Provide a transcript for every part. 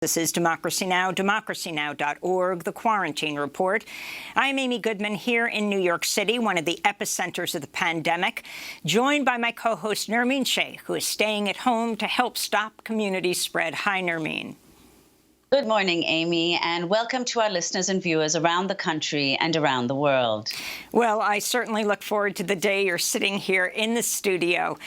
This is Democracy Now!, democracynow.org, The Quarantine Report. I'm Amy Goodman here in New York City, one of the epicenters of the pandemic, joined by my co-host Nermeen Sheikh, who is staying at home to help stop community spread. Hi, Nermeen. Good morning, Amy, and welcome to our listeners and viewers around the country and around the world. Well, I certainly look forward to the day you're sitting here in the studio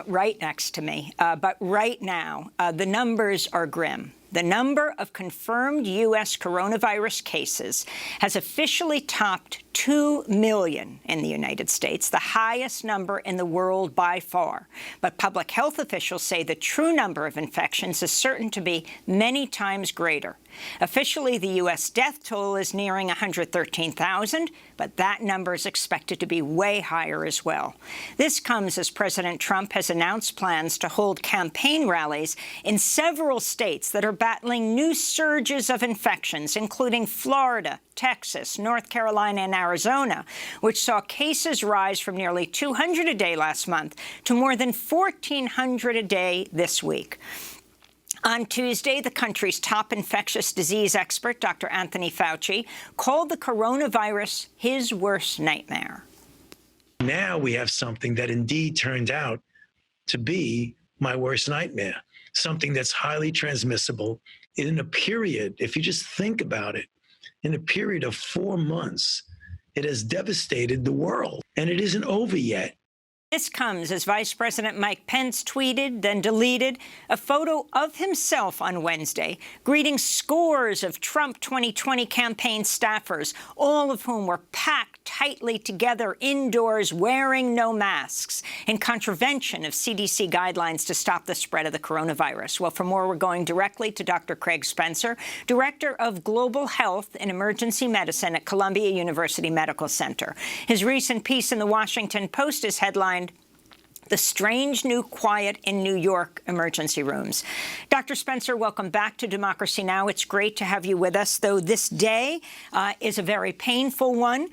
right next to me. But right now, the numbers are grim. The number of confirmed U.S. coronavirus cases has officially topped 2 million in the United States, the highest number in the world by far. But public health officials say the true number of infections is certain to be many times greater. Officially, the U.S. death toll is nearing 113,000, but that number is expected to be way higher as well. This comes as President Trump has announced plans to hold campaign rallies in several states that are battling new surges of infections, including Florida, Texas, North Carolina, and Arizona, which saw cases rise from nearly 200 a day last month to more than 1,400 a day this week. On Tuesday, the country's top infectious disease expert, Dr. Anthony Fauci, called the coronavirus his worst nightmare. Now we have something that indeed turned out to be my worst nightmare, something that's highly transmissible in a period, if you just think about it, in a period of 4 months, it has devastated the world, and it isn't over yet. This comes as Vice President Mike Pence tweeted, then deleted, a photo of himself on Wednesday, greeting scores of Trump 2020 campaign staffers, all of whom were packed tightly together indoors, wearing no masks, in contravention of CDC guidelines to stop the spread of the coronavirus. Well, for more, we're going directly to Dr. Craig Spencer, Director of Global Health and Emergency Medicine at Columbia University Medical Center. His recent piece in the Washington Post is headlined, "The Strange New Quiet in New York Emergency Rooms." Dr. Spencer, welcome back to Democracy Now! It's great to have you with us, though this day is a very painful one.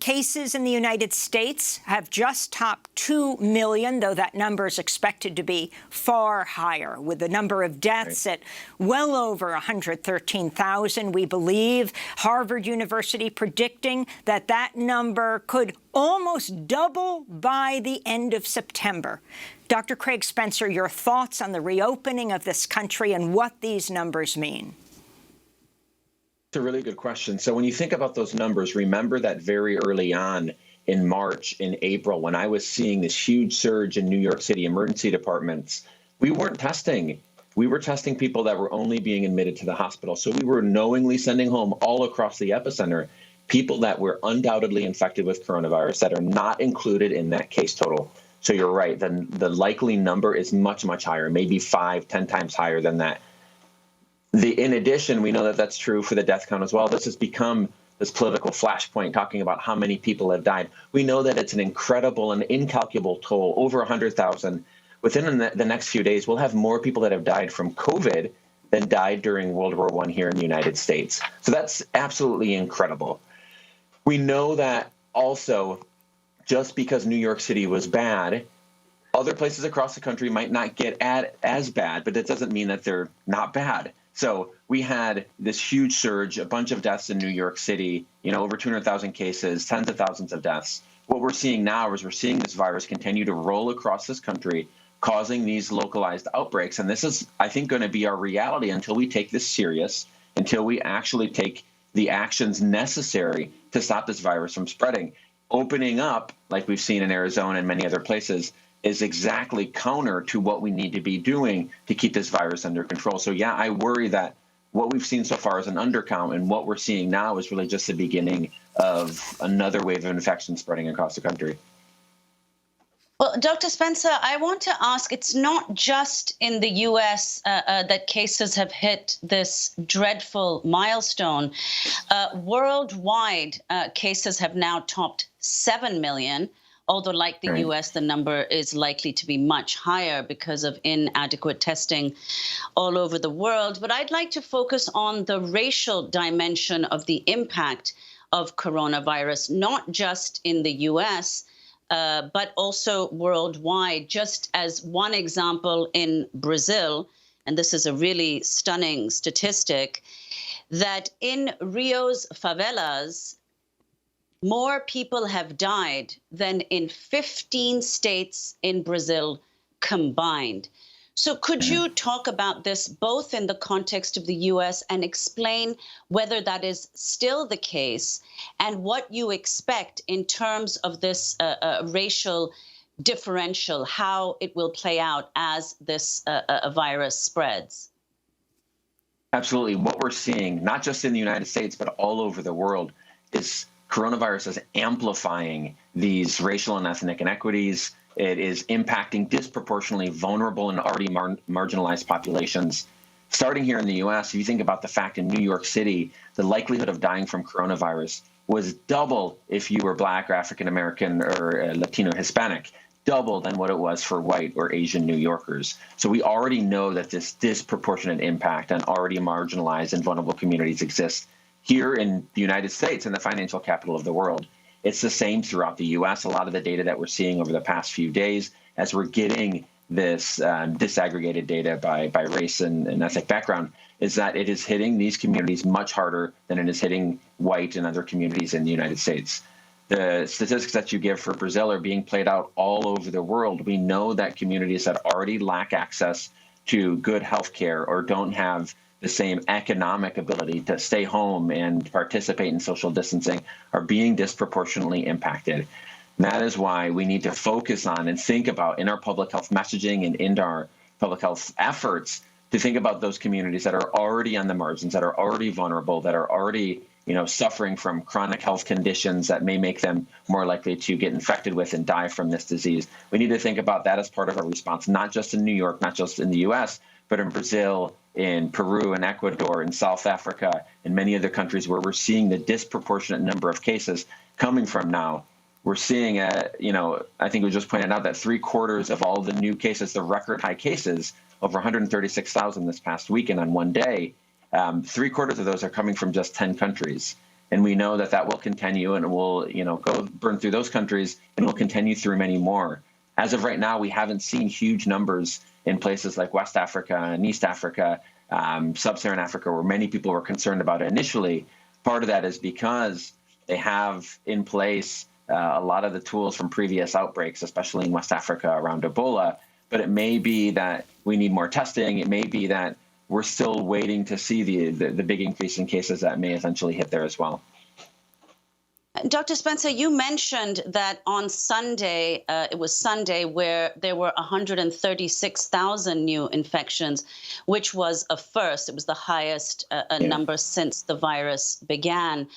Cases in the United States have just topped 2 million, though that number is expected to be far higher, with the number of deaths at well over 113,000, we believe. Harvard University predicting that that number could almost double by the end of September. Dr. Craig Spencer, your thoughts on the reopening of this country and what these numbers mean? It's a really good question. So when you think about those numbers, remember that very early on in March, in April, when I was seeing this huge surge in New York City emergency departments, we weren't testing. We were testing people that were only being admitted to the hospital. So we were knowingly sending home all across the epicenter people that were undoubtedly infected with coronavirus that are not included in that case total. So you're right, the likely number is much, much higher, maybe 5-10 times higher than that. In addition, we know that that's true for the death count as well. This has become this political flashpoint talking about how many people have died. We know that it's an incredible and incalculable toll, over 100,000. Within the next few days, we'll have more people that have died from COVID than died during World War I here in the United States. So that's absolutely incredible. We know that also, just because New York City was bad, other places across the country might not get as bad, but that doesn't mean that they're not bad. So we had this huge surge, a bunch of deaths in New York City, over 200,000 cases, tens of thousands of deaths. What we're seeing now is we're seeing this virus continue to roll across this country, causing these localized outbreaks. And this is, I think, going to be our reality until we take this serious, until we actually take the actions necessary to stop this virus from spreading. Opening up, like we've seen in Arizona and many other places, is exactly counter to what we need to be doing to keep this virus under control. So yeah, I worry that what we've seen so far is an undercount, and what we're seeing now is really just the beginning of another wave of infection spreading across the country. Well, Dr. Spencer, I want to ask, it's not just in the U.S. That cases have hit this dreadful milestone. Worldwide, cases have now topped 7 million, although like the U.S., the number is likely to be much higher because of inadequate testing all over the world. But I'd like to focus on the racial dimension of the impact of coronavirus, not just in the U.S., but also worldwide. Just as one example, in Brazil, and this is a really stunning statistic, that in Rio's favelas, more people have died than in 15 states in Brazil combined. So could you talk about this both in the context of the U.S. and explain whether that is still the case and what you expect in terms of this racial differential, how it will play out as this virus spreads? Absolutely. What we're seeing, not just in the United States, but all over the world, is coronavirus is amplifying these racial and ethnic inequities. It is impacting disproportionately vulnerable and already marginalized populations. Starting here in the U.S., if you think about the fact in New York City, the likelihood of dying from coronavirus was double if you were Black or African American or Latino Hispanic, double than what it was for white or Asian New Yorkers. So we already know that this disproportionate impact on already marginalized and vulnerable communities exists here in the United States, in the financial capital of the world. It's the same throughout the U.S. A lot of the data that we're seeing over the past few days, as we're getting this disaggregated data by race and ethnic background, is that it is hitting these communities much harder than it is hitting white and other communities in the United States. The statistics that you give for Brazil are being played out all over the world. We know that communities that already lack access to good health care or don't have the same economic ability to stay home and participate in social distancing are being disproportionately impacted. And that is why we need to focus on and think about in our public health messaging and in our public health efforts to think about those communities that are already on the margins, that are already vulnerable, that are already suffering from chronic health conditions that may make them more likely to get infected with and die from this disease. We need to think about that as part of our response, not just in New York, not just in the U.S., but in Brazil, in Peru, in Ecuador, in South Africa, and many other countries where we're seeing the disproportionate number of cases coming from now. We're seeing, I think it was just pointed out that 3/4 of all the new cases, the record high cases, over 136,000 this past weekend on one day, 3/4 of those are coming from just 10 countries. And we know that that will continue and it will, go burn through those countries and will continue through many more. As of right now, we haven't seen huge numbers in places like West Africa and East Africa, Sub-Saharan Africa, where many people were concerned about it initially. Part of that is because they have in place a lot of the tools from previous outbreaks, especially in West Africa around Ebola. But it may be that we need more testing. It may be that we're still waiting to see the big increase in cases that may eventually hit there as well. Dr. Spencer, you mentioned that on Sunday, it was Sunday, where there were 136,000 new infections, which was a first. It was the highest number since the virus began.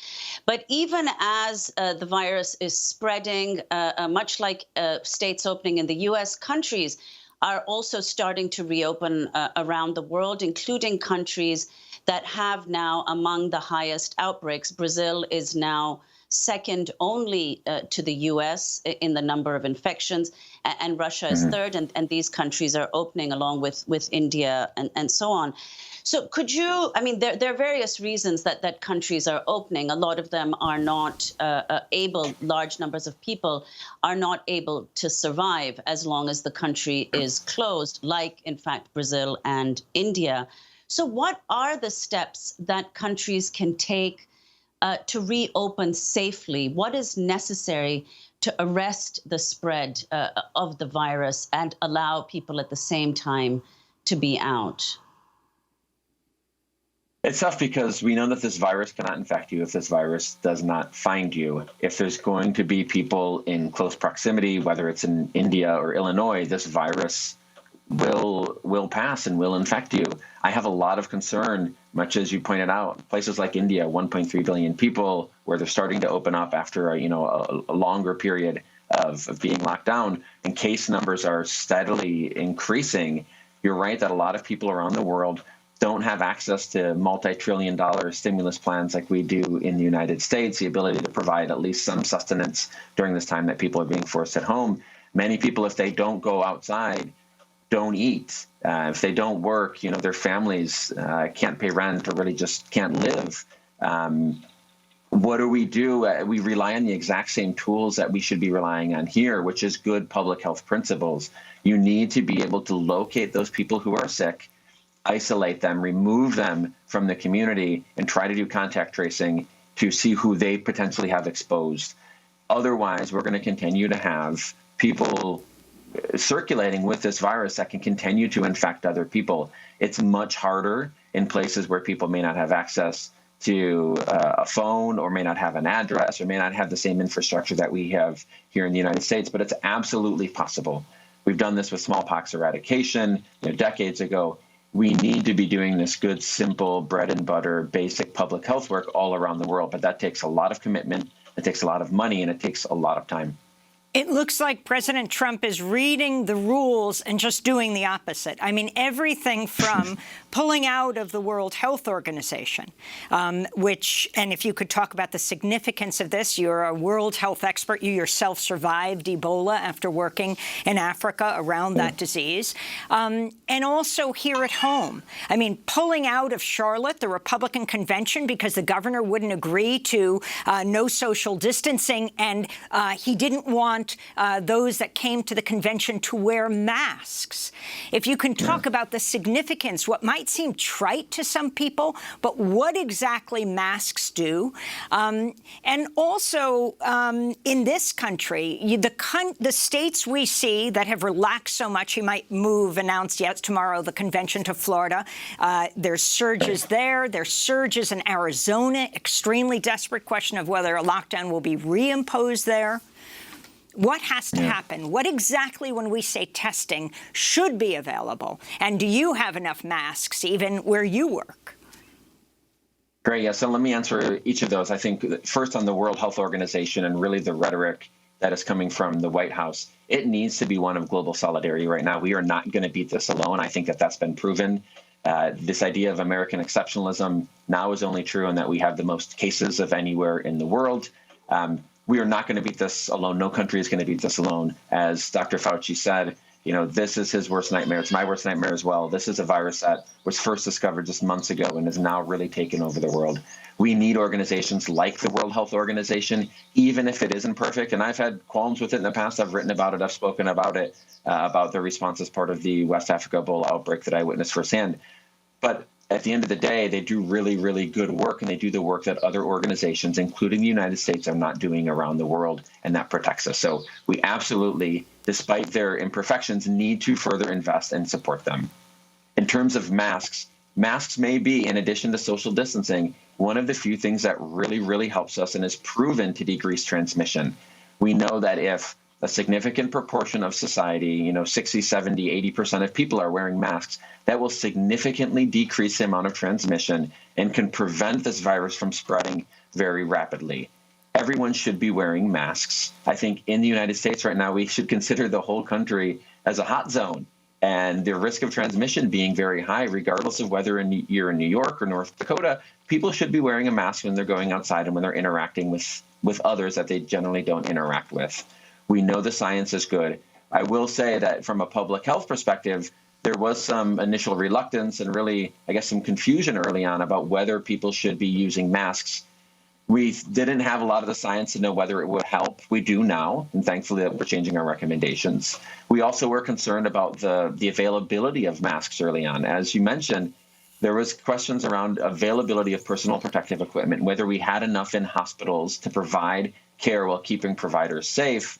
But even as the virus is spreading, much like states opening in the U.S., countries are also starting to reopen around the world, including countries that have now among the highest outbreaks. Brazil is now second only to the U.S. in the number of infections, and Russia is third, and these countries are opening along with India and so on. So could you, there are various reasons that countries are opening. A lot of them are not able, large numbers of people are not able to survive as long as the country is closed, like, in fact, Brazil and India. So what are the steps that countries can take to reopen safely? What is necessary to arrest the spread of the virus and allow people at the same time to be out? It's tough because we know that this virus cannot infect you if this virus does not find you. If there's going to be people in close proximity, whether it's in India or Illinois, this virus will pass and will infect you. I have a lot of concern, much as you pointed out, places like India, 1.3 billion people, where they're starting to open up after a longer period of being locked down, and case numbers are steadily increasing. You're right that a lot of people around the world don't have access to multi-trillion-dollar stimulus plans like we do in the United States, the ability to provide at least some sustenance during this time that people are being forced at home. Many people, if they don't go outside, don't eat. If they don't work, their families can't pay rent or really just can't live. What do? We rely on the exact same tools that we should be relying on here, which is good public health principles. You need to be able to locate those people who are sick, isolate them, remove them from the community, and try to do contact tracing to see who they potentially have exposed. Otherwise, we're going to continue to have people circulating with this virus that can continue to infect other people. It's much harder in places where people may not have access to a phone, or may not have an address, or may not have the same infrastructure that we have here in the United States, but it's absolutely possible. We've done this with smallpox eradication, decades ago. We need to be doing this good, simple, bread and butter, basic public health work all around the world, but that takes a lot of commitment, it takes a lot of money, and it takes a lot of time. It looks like President Trump is reading the rules and just doing the opposite. I mean, everything from pulling out of the World Health Organization, which, and if you could talk about the significance of this, you're a World Health expert. You yourself survived Ebola after working in Africa around that disease. And also here at home. I mean, pulling out of Charlotte, the Republican convention, because the governor wouldn't agree to no social distancing, and he didn't want those that came to the convention to wear masks. If you can talk about the significance, what might seem trite to some people, but what exactly masks do. And also, in this country, the states we see that have relaxed so much, he might announce yet tomorrow the convention to Florida. There's surges there. There's surges in Arizona. Extremely desperate question of whether a lockdown will be reimposed there. What has to happen? What exactly, when we say testing, should be available? And do you have enough masks even where you work? Great. Yeah. So let me answer each of those. I think first on the World Health Organization and really the rhetoric that is coming from the White House, it needs to be one of global solidarity right now. We are not going to beat this alone. I think that that's been proven. This idea of American exceptionalism now is only true in that we have the most cases of anywhere in the world. We are not going to beat this alone. No country is going to beat this alone. As Dr. Fauci said, this is his worst nightmare. It's my worst nightmare as well. This is a virus that was first discovered just months ago and has now really taken over the world. We need organizations like the World Health Organization, even if it isn't perfect. And I've had qualms with it in the past. I've written about it. I've spoken about it, about the response as part of the West Africa Ebola outbreak that I witnessed firsthand. But at the end of the day, they do really, really good work, and they do the work that other organizations, including the United States, are not doing around the world, and that protects us. So we absolutely, despite their imperfections, need to further invest and support them. In terms of masks, masks may be, in addition to social distancing, one of the few things that really, really helps us and is proven to decrease transmission. We know that if a significant proportion of society, 60, 70, 80% of people are wearing masks, that will significantly decrease the amount of transmission and can prevent this virus from spreading very rapidly. Everyone should be wearing masks. I think in the United States right now, we should consider the whole country as a hot zone, and the risk of transmission being very high, regardless of whether you're in New York or North Dakota. People should be wearing a mask when they're going outside and when they're interacting with others that they generally don't interact with. We know the science is good. I will say that from a public health perspective, there was some initial reluctance and really, I guess, some confusion early on about whether people should be using masks. We didn't have a lot of the science to know whether it would help. We do now, and thankfully we're changing our recommendations. We also were concerned about the availability of masks early on. As you mentioned, there was questions around availability of personal protective equipment, whether we had enough in hospitals to provide care while keeping providers safe.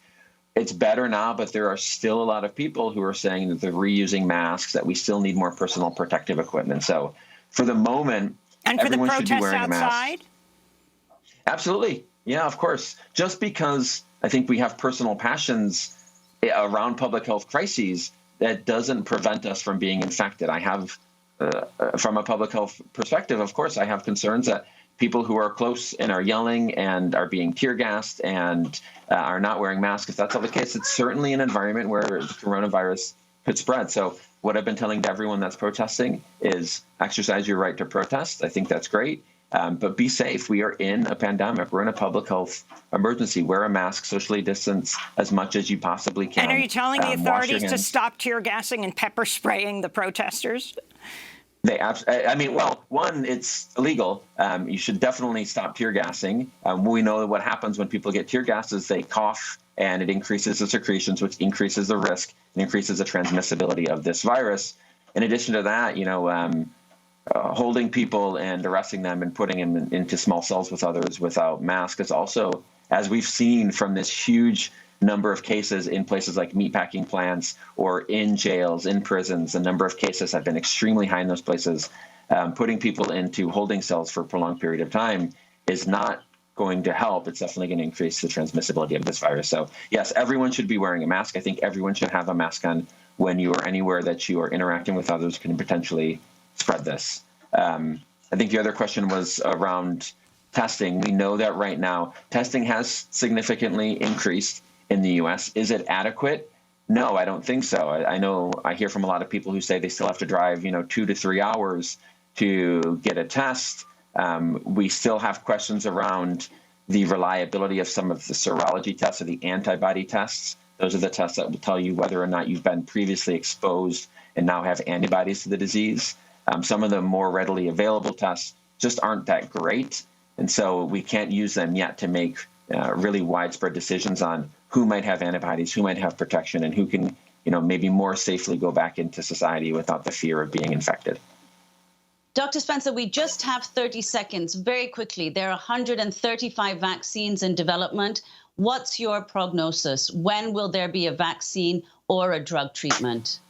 It's better now, but there are still a lot of people who are saying that they're reusing masks, that we still need more personal protective equipment. So for the moment, and for everyone the should be protests wearing a mask. outside? Absolutely. Yeah, of course. Just because I think we have personal passions around public health crises, that doesn't prevent us from being infected. I have, from a public health perspective, of course, I have concerns that people who are close and are yelling and are being tear gassed and are not wearing masks, if that's all the case, it's certainly an environment where the coronavirus could spread. So what I've been telling to everyone that's protesting is exercise your right to protest. I think that's great. But be safe. We are in a pandemic. We're in a public health emergency. Wear a mask, socially distance as much as you possibly can. And are you telling the authorities to stop tear gassing and pepper spraying the protesters? One, it's illegal. You should definitely stop tear gassing. We know that what happens when people get tear gassed is they cough, and it increases the secretions, which increases the risk and increases the transmissibility of this virus. In addition to that, holding people and arresting them and putting them into small cells with others without masks is also, as we've seen from this huge number of cases in places like meatpacking plants or in jails, in prisons, the number of cases have been extremely high in those places. Putting people into holding cells for a prolonged period of time is not going to help. It's definitely going to increase the transmissibility of this virus. So yes, everyone should be wearing a mask. I think everyone should have a mask on when you are anywhere that you are interacting with others can potentially spread this. I think the other question was around testing. We know that right now testing has significantly increased in the U.S. Is it adequate? No, I don't think so. I hear from a lot of people who say they still have to drive, 2 to 3 hours to get a test. We still have questions around the reliability of some of the serology tests or the antibody tests. Those are the tests that will tell you whether or not you've been previously exposed and now have antibodies to the disease. Some of the more readily available tests just aren't that great. And so we can't use them yet to make really widespread decisions on who might have antibodies, who might have protection, and who can, maybe more safely go back into society without the fear of being infected. Dr. Spencer, we just have 30 seconds. Very quickly, there are 135 vaccines in development. What's your prognosis? When will there be a vaccine or a drug treatment?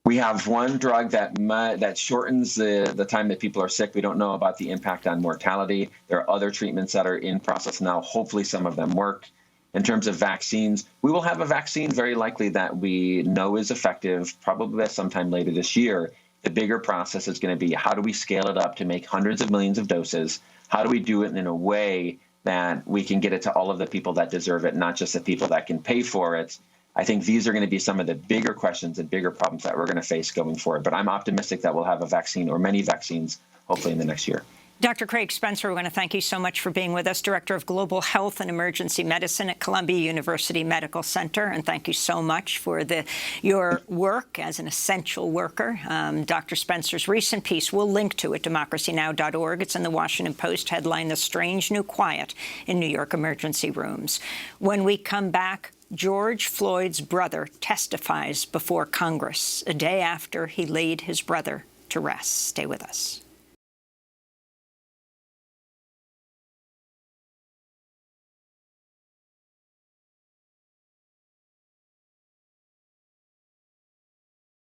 We have one drug that shortens the time that people are sick. We don't know about the impact on mortality. There are other treatments that are in process now. Hopefully some of them work. In terms of vaccines, we will have a vaccine very likely that we know is effective probably sometime later this year. The bigger process is going to be, how do we scale it up to make hundreds of millions of doses? How do we do it in a way that we can get it to all of the people that deserve it, not just the people that can pay for it? I think these are going to be some of the bigger questions and bigger problems that we're going to face going forward. But I'm optimistic that we'll have a vaccine or many vaccines, hopefully in the next year. Dr. Craig Spencer, we want to thank you so much for being with us, Director of Global Health and Emergency Medicine at Columbia University Medical Center. And thank you so much for your work as an essential worker. Dr. Spencer's recent piece, we'll link to it, democracynow.org. It's in the Washington Post, headline, "The Strange New Quiet in New York Emergency Rooms." When we come back, George Floyd's brother testifies before Congress a day after he laid his brother to rest. Stay with us.